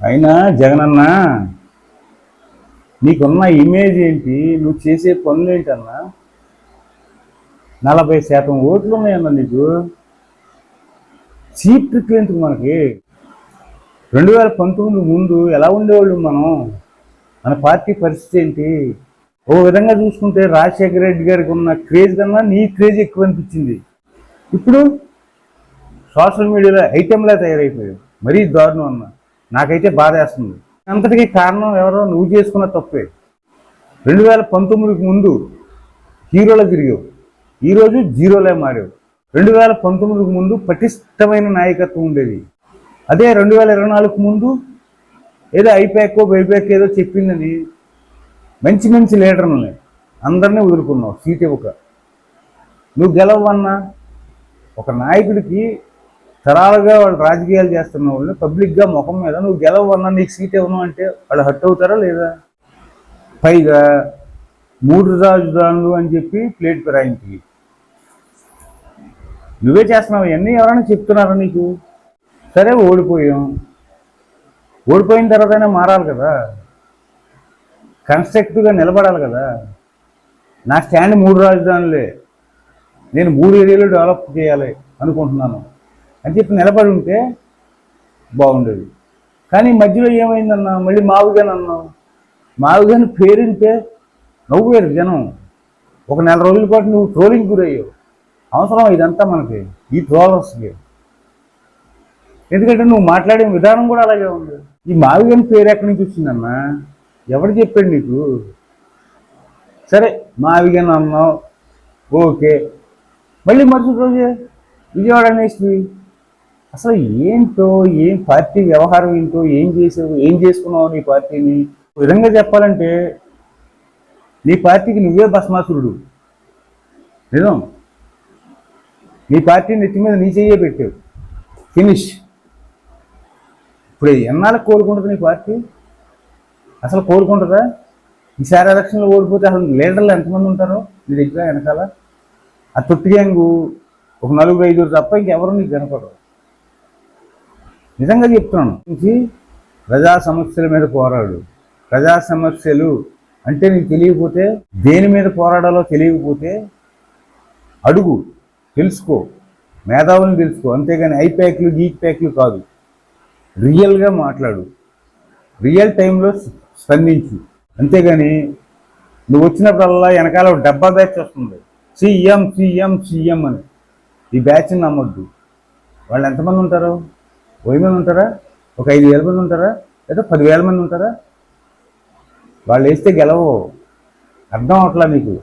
అయినా జగనన్న, నీకున్న ఇమేజ్ ఏంటి, నువ్వు చేసే పనులు ఏంటన్నా? 40% ఓట్లు ఉన్నాయన్న నీకు. చీప్ ట్రిక్లు ఎందుకు మనకి? 2019 ముందు ఎలా ఉండేవాళ్ళు మనం? మన పార్టీ పరిస్థితి ఏంటి? ఓ విధంగా చూసుకుంటే రాజశేఖర రెడ్డి గారికి ఉన్న క్రేజ్ కన్నా నీ క్రేజ్ ఎక్కువ అనిపించింది. ఇప్పుడు సోషల్ మీడియాలో ఐటెంలా తయారైపోయావు. మరీ దారుణం అన్న. నాకైతే బాధ వేస్తుంది. అంతటికీ కారణం ఎవరో, నువ్వు చేసుకున్న తప్పే. 2019కి ముందు హీరోలో తిరిగావు, ఈరోజు జీరోలే మారావు. 2019కి ముందు పటిష్టమైన నాయకత్వం ఉండేది. అదే 2024కు ముందు ఏదో ఐపాక్ బైపాక్ ఏదో చెప్పిందని మంచి మంచి లీడర్లని అందరినీ వదులుకున్నావు సీట్ ఇవ్వక. నువ్వు గెలవన్నా ఒక నాయకుడికి తరాలుగా వాళ్ళు రాజకీయాలు చేస్తున్న వాళ్ళు పబ్లిక్గా ముఖం మీద నువ్వు గెలవన్నా నీకు సీట్ ఇవ్వను అంటే వాళ్ళు హర్ట్ అవుతారా లేదా? పైగా 3 రాజధానులు అని చెప్పి ప్లేట్ ఫిరాయించి నువ్వే చేస్తున్నావు. ఇవన్నీ ఎవరైనా చెప్తున్నారా నీకు? సరే ఓడిపోయాం, ఓడిపోయిన తర్వాతైనా మారాలి కదా, కన్స్ట్రక్టివ్గా నిలబడాలి కదా. నా స్టాండ్ 3 రాజధానులే, నేను 3 ఏరియాలు డెవలప్ చేయాలి అనుకుంటున్నాను అని చెప్పి నిలబడి ఉంటే బాగుండేది. కానీ మధ్యలో ఏమైందన్నా, మళ్ళీ మావుగాని అన్నావు. మావుగాని పేరుంటే నవ్వేరు జనం. ఒక నెల రోజుల పాటు నువ్వు ట్రోలింగ్ గురయ్యావు. అవసరం ఇదంతా మనకి, ఈ ట్రోలర్స్కి? ఎందుకంటే నువ్వు మాట్లాడే విధానం కూడా అలాగే ఉంది. ఈ మావిగన్ పేరు ఎక్కడి నుంచి వచ్చిందన్నా? ఎవరు చెప్పాడు నీకు? సరే మావిగన్ అన్నావు, ఓకే. మళ్ళీ మరుసటి రోజే విజయవాడ అనేసి అసలు ఏంటో, ఏం పార్టీ వ్యవహారం ఏంటో, ఏం చేసావు, ఏం చేసుకున్నావు నీ పార్టీని? విధంగా చెప్పాలంటే నీ పార్టీకి నువ్వే భస్మాసురుడు. నిజం. నీ పార్టీ నెత్తి మీద నీ చెయ్యే పెట్టావు. ఫినిష్. ఇప్పుడు ఎన్నాళ్ళకి కోలుకుంటుంది నీ పార్టీ? అసలు కోలుకుంటుందా? ఈసారి ఎలక్షన్లో ఓడిపోతే అసలు లీడర్లు ఎంతమంది ఉంటారో నీ దగ్గర వెనకాల? ఆ తొట్టి గ్యాంగు ఒక 4-5 తప్ప ఇంకెవరు నీకు కనపడరు. నిజంగా చెప్తున్నాను. ప్రజా సమస్యల మీద పోరాడు. ప్రజా సమస్యలు అంటే నీకు తెలియకపోతే, దేని మీద పోరాడాలో తెలియకపోతే అడుగు, తెలుసుకో, మేధావులను తెలుసుకో. అంతేగాని ఐప్యాక్లు గీక్ ప్యాక్లు కాదు. రియల్గా మాట్లాడు, రియల్ టైంలో స్పందించు. అంతేగాని నువ్వు వచ్చినప్పుడల్లా వెనకాల డబ్బా బ్యాచ్ వస్తుంది, సీఎం సీఎం సీఎం అని. ఈ బ్యాచ్ని నమ్మొద్దు. వాళ్ళు ఎంతమంది ఉంటారు? 1000 మంది ఉంటారా? ఒక 5000 మంది ఉంటారా? లేదా 10,000 మంది ఉంటారా? వాళ్ళు వేస్తే గెలవు. అర్థం అవట్లా నీకు.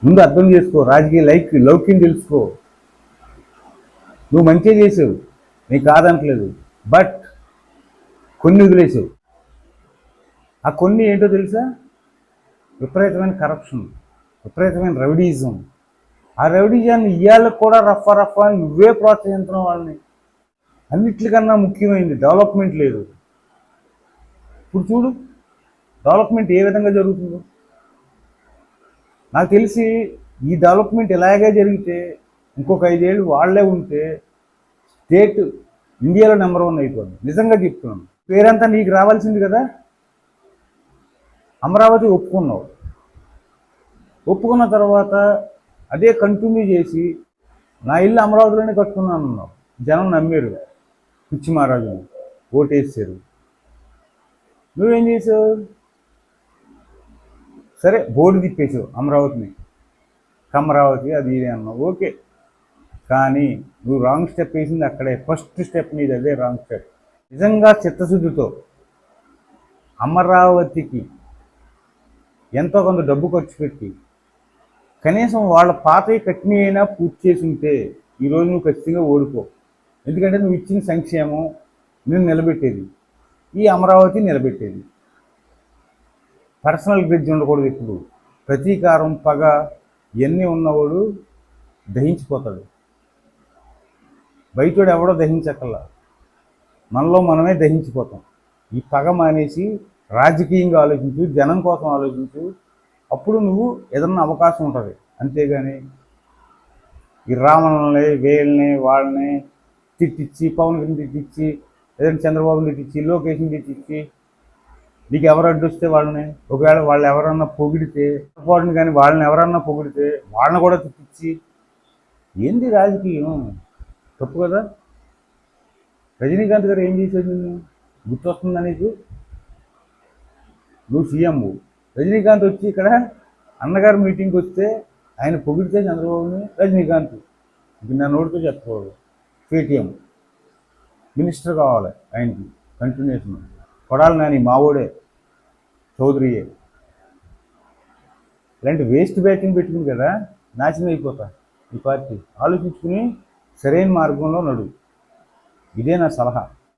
ముందు అర్థం చేసుకో, రాజకీయ లౌక్యం తెలుసుకో. నువ్వు మంచిగా చేసావు, నీకు కాదనట్లేదు. బట్ కొన్ని వదిలేసావు. ఆ కొన్ని ఏంటో తెలుసా? విపరీతమైన కరప్షన్, విపరీతమైన రౌడీజం. ఆ రౌడీజాన్ని ఇవాళకు కూడా రఫ్ అని నువ్వే ప్రోత్సహించడం వాళ్ళని. అన్నిటికన్నా ముఖ్యమైనది డెవలప్మెంట్ లేదు. ఇప్పుడు చూడు డెవలప్మెంట్ ఏ విధంగా జరుగుతుందో. నాకు తెలిసి ఈ డెవలప్మెంట్ ఇలాగే జరిగితే ఇంకొక 5 ఏళ్ళు వాళ్లే ఉంటే స్టేట్ ఇండియాలో నెంబర్ 1 అయిపోతుంది. నిజంగా చెప్తున్నాను. పేరంతా నీకు రావాల్సింది కదా. అమరావతి ఒప్పుకున్నావు. ఒప్పుకున్న తర్వాత అదే కంటిన్యూ చేసి నా ఇల్లు అమరావతిలోనే కట్టుకున్నాను అన్నావు. జనం నమ్మారు, పిచ్చి మహారాజు ఓటేసారు. నువ్వేం చేసావు? సరే బోర్డు తిప్పేసావు, అమరావతిని కమరావతి అది ఇది అన్నావు, ఓకే. కానీ నువ్వు రాంగ్ స్టెప్ వేసింది అక్కడే. ఫస్ట్ స్టెప్ నీది అదే రాంగ్ స్టెప్. నిజంగా చిత్తశుద్ధితో అమరావతికి ఎంతో కొంత డబ్బు ఖర్చు పెట్టి కనీసం వాళ్ళ పాతవి కట్టిన అయినా పూర్తి చేసి ఉంటే ఈరోజు నువ్వు ఖచ్చితంగా ఓడిపో. ఎందుకంటే నువ్వు ఇచ్చిన సంక్షేమం నేను నిలబెట్టేది, ఈ అమరావతి నిలబెట్టేది. పర్సనల్ గ్రిడ్జ్ ఉండకూడదు. ఇప్పుడు ప్రతీకారం, పగ ఇవన్నీ ఉన్నవాడు దహించిపోతాడు. బయటోడు ఎవడో దహించక్కల్లా, మనలో మనమే దహించిపోతాం. ఈ పగ మానేసి రాజకీయంగా ఆలోచించు, జనం కోసం ఆలోచించు. అప్పుడు నువ్వు ఏదన్నా అవకాశం ఉంటుంది. అంతేగాని ఈ రామణల్ని, వీళ్ళని, వాళ్ళని తిట్టించి, పవన్ గారిని తిట్టించి లేదంటే చంద్రబాబుని తెచ్చి లోకేష్ని తెచ్చి నీకు ఎవరు అడ్డొస్తే వాళ్ళని, ఒకవేళ వాళ్ళు ఎవరన్నా పొగిడితే పొరపాటుని, కానీ వాళ్ళని ఎవరన్నా పొగిడితే వాళ్ళని కూడా తిప్పించి, ఏంది రాజకీయం? తప్పు కదా. రజనీకాంత్ గారు ఏం చేశాడు? నిన్ను గుర్తొస్తుందా నీకు? నువ్వు సీఎం, రజనీకాంత్ వచ్చి ఇక్కడ అన్నగారు మీటింగ్కి వస్తే ఆయన పొగిడితే చంద్రబాబుని, రజనీకాంత్ ఇది నా నోటితో చెప్పుకోవాలి, పేటీఎం మినిస్టర్ కావాలి ఆయనకి కంటిన్యూషన్. కొడాలి నాని మావోడే, చౌదరియే. ఇలాంటి వేస్ట్ బ్యాటింగ్ పెట్టుకుని కదా నాశనం అయిపోతా ఈ పార్టీ. ఆలోచించుకుని సరైన మార్గంలో నడు. ఇదే నా సలహా.